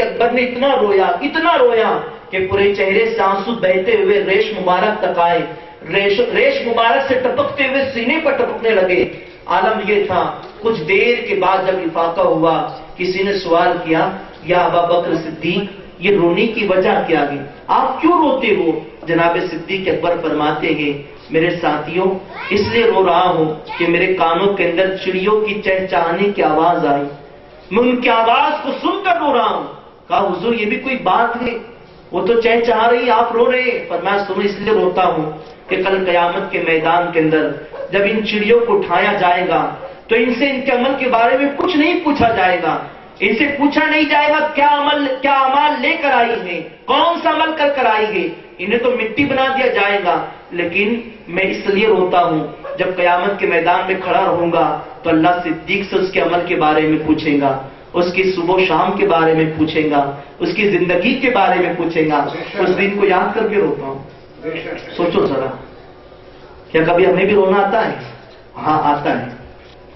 اکبر نے اتنا رویا کہ پورے چہرے سے آنسو بہتے ہوئے ریش مبارک تک آئے، ریش مبارک سے ٹپکتے ہوئے سینے پر ٹپکنے لگے۔ عالم یہ تھا، کچھ دیر کے بعد جب افاقہ ہوا، کسی نے سوال کیا، یا ابا بکر صدیق، یہ رونے کی وجہ کیا ہے؟ آپ کیوں روتے ہو؟ جناب صدیق اکبر فرماتے ہیں، میرے ساتھیوں، اس لیے رو رہا ہوں کہ میرے کانوں کے اندر چڑیوں کی چہچہانے کی آواز آئی، میں ان کی آواز کو سن کر رو رہا ہوں۔ کہا حضور یہ بھی کوئی بات ہے؟ وہ تو چہچہا رہی، آپ رو رہے ہیں۔ فرمایا سنو، اس لیے روتا ہوں کہ کل قیامت کے میدان کے اندر جب ان چڑیوں کو اٹھایا جائے گا تو ان سے ان کے عمل کے بارے میں کچھ نہیں پوچھا جائے گا، ان سے پوچھا نہیں جائے گا کیا عمل لے کر آئی ہے، کون سا عمل کر آئی ہے، انہیں تو مٹی بنا دیا جائے گا۔ لیکن میں اس لیے روتا ہوں، جب قیامت کے میدان میں کھڑا رہوں گا تو اللہ صدیق سے اس کے عمل کے بارے میں پوچھے گا، اس کی صبح و شام کے بارے میں پوچھے گا، اس کی زندگی کے بارے میں پوچھے گا۔ اس دن کو یاد کر کے روتا ہوں۔ سوچو ذرا، کیا کبھی ہمیں بھی رونا آتا ہے؟ ہاں آتا ہے۔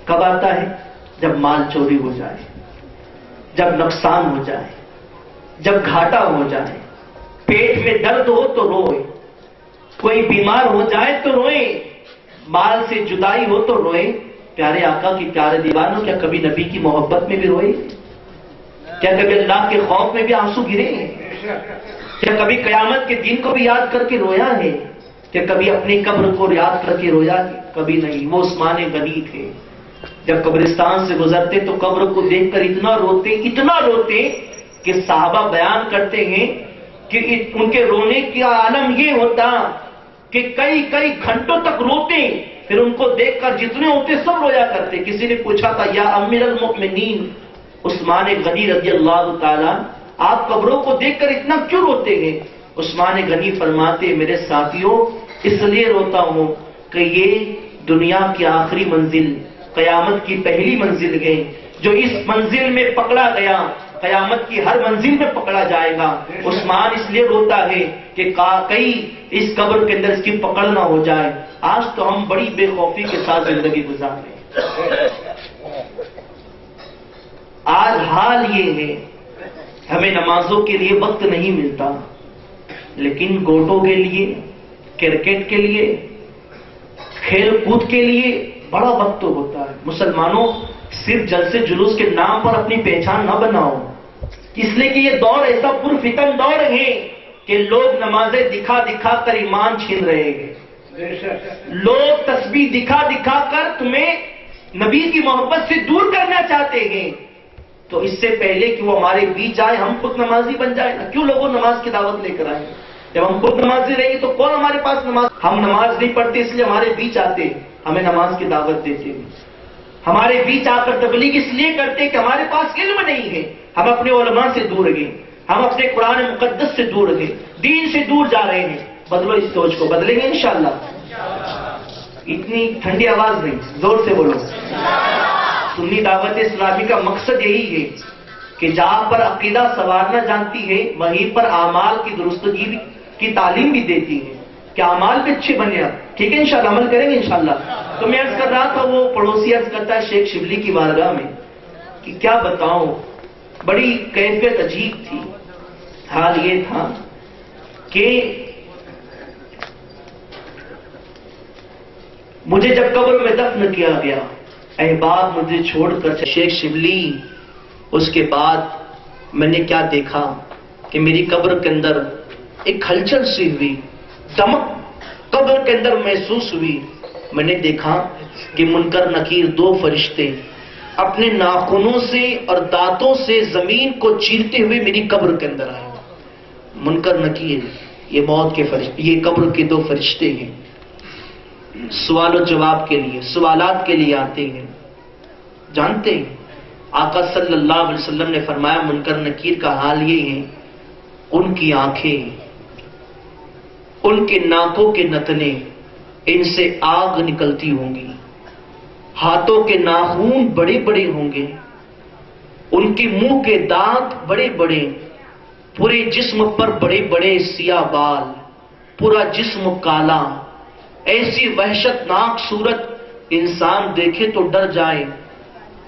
کب آتا ہے؟ جب مال چوری ہو جائے، جب نقصان ہو جائے، جب گھاٹا ہو جائے، پیٹ میں درد ہو تو روئے، کوئی بیمار ہو جائے تو روئے، مال سے جدائی ہو تو روئے۔ پیارے آقا کی پیارے دیوانوں، کیا کبھی نبی کی محبت میں بھی روئے؟ کیا کبھی اللہ کے خوف میں بھی آنسو گرے ہیں؟ کیا کبھی قیامت کے دن کو بھی یاد کر کے رویا ہے؟ کہ کبھی اپنی قبر کو یاد کر کے رویا ہے؟ کبھی نہیں۔ وہ عثمان غنی تھے، جب قبرستان سے گزرتے تو قبر کو دیکھ کر اتنا روتے کہ صحابہ بیان کرتے ہیں کہ ان کے رونے کا عالم یہ ہوتا کہ کئی گھنٹوں تک روتے، پھر ان کو دیکھ کر جتنے ہوتے سب رویا کرتے۔ کسی نے پوچھا تھا، یا امیر المؤمنین عثمان غنی رضی اللہ تعالیٰ، آپ قبروں کو دیکھ کر اتنا کیوں روتے ہیں؟ عثمان غنی فرماتے، میرے ساتھیوں، اس لیے روتا ہوں کہ یہ دنیا کی آخری منزل قیامت کی پہلی منزل ہے، جو اس منزل میں پکڑا گیا قیامت کی ہر منزل میں پکڑا جائے گا۔ عثمان اس لیے روتا ہے کہ کئی اس قبر کے اندر اس کی پکڑ نہ ہو جائے۔ آج تو ہم بڑی بے خوفی کے ساتھ زندگی گزار رہے ہیں۔ آج حال یہ ہے، ہمیں نمازوں کے لیے وقت نہیں ملتا، لیکن گوٹوں کے لیے، کرکٹ کے لیے، کھیل کود کے لیے بڑا وقت ہوتا ہے۔ مسلمانوں، صرف جلسے جلوس کے نام پر اپنی پہچان نہ بناؤ، اس لیے کہ یہ دور ایسا پرفتن دور ہے کہ لوگ نمازیں دکھا کر ایمان چھین رہے ہیں، لوگ تسبیح دکھا کر تمہیں نبی کی محبت سے دور کرنا چاہتے ہیں۔ تو اس سے پہلے کہ وہ ہمارے بیچ آئے، ہم خود نمازی بن جائے نا۔ کیوں لوگوں نماز کی دعوت لے کر آئے؟ جب ہم خود نمازی رہیں گے تو کون ہمارے پاس ہم نماز نہیں پڑھتے، اس لیے ہمارے بیچ آتے، ہمیں نماز کی دعوت دیتے ہیں۔ ہمارے بیچ آ کر تبلیغ اس لیے کرتے کہ ہمارے پاس علم نہیں ہے، ہم اپنے علماء سے دور گئے، ہم اپنے قرآن مقدس سے دور گئے، دین سے دور جا رہے ہیں۔ بدلو اس سوچ کو، بدلیں گے انشاءاللہ۔ اتنی ٹھنڈی آواز نہیں، زور سے بولو۔ سنی دعوت اسلامی کا مقصد یہی ہے کہ جہاں پر عقیدہ سنوارنا جانتی ہے، وہیں پر اعمال کی درستگی کی تعلیم بھی دیتی ہے کہ اعمال بھی اچھے بنے۔ ٹھیک ہے، انشاءاللہ عمل کریں گے انشاءاللہ۔ تو میں عرض کر رہا تھا، وہ پڑوسی عرض کرتا ہے شیخ شبلی کی بارگاہ میں کہ کیا بتاؤں، بڑی کیفیت عجیب تھی۔ حال یہ تھا کہ مجھے جب قبر میں دفن کیا گیا، احباب مجھے چھوڑ کر شیخ شبلی، اس کے بعد میں نے کیا دیکھا کہ میری قبر کے اندر ایک ہلچل سی ہوئی، دمک قبر کے اندر محسوس ہوئی۔ میں نے دیکھا کہ منکر نکیر دو فرشتے اپنے ناخنوں سے اور دانتوں سے زمین کو چیرتے ہوئے میری قبر کے اندر آئے۔ منکر نکیر، یہ موت کے فرشتے، یہ قبر کے دو فرشتے ہیں، سوال و جواب کے لیے، سوالات کے لیے آتے ہیں۔ جانتے ہیں آقا صلی اللہ علیہ وسلم نے فرمایا منکر نکیر کا حال یہ ہے، ان کی آنکھیں، ان کے ناکوں کے نتنے، ان سے آگ نکلتی ہوں گی، ہاتھوں کے ناخون بڑے بڑے ہوں گے، ان کے منہ کے دانت بڑے بڑے، پورے جسم پر بڑے بڑے سیاہ بال، پورا جسم کالا، ایسی وحشتناک صورت انسان دیکھے تو ڈر جائے۔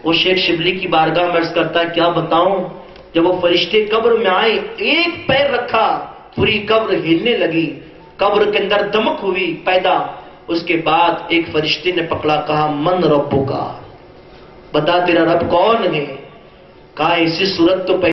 وہ شیخ شبلی کی بارگاہ میں عرض کرتا ہے کیا بتاؤں، جب وہ فرشتے قبر میں آئے، ایک پیر رکھا، پوری قبر ہلنے لگی، قبر کے اندر دمک ہوئی پیدا۔ اس کے بعد ایک فرشتے نے پکڑا، کہا من ربک، بتا تیرا رب کون ہے؟ کہا ایسی صورت تو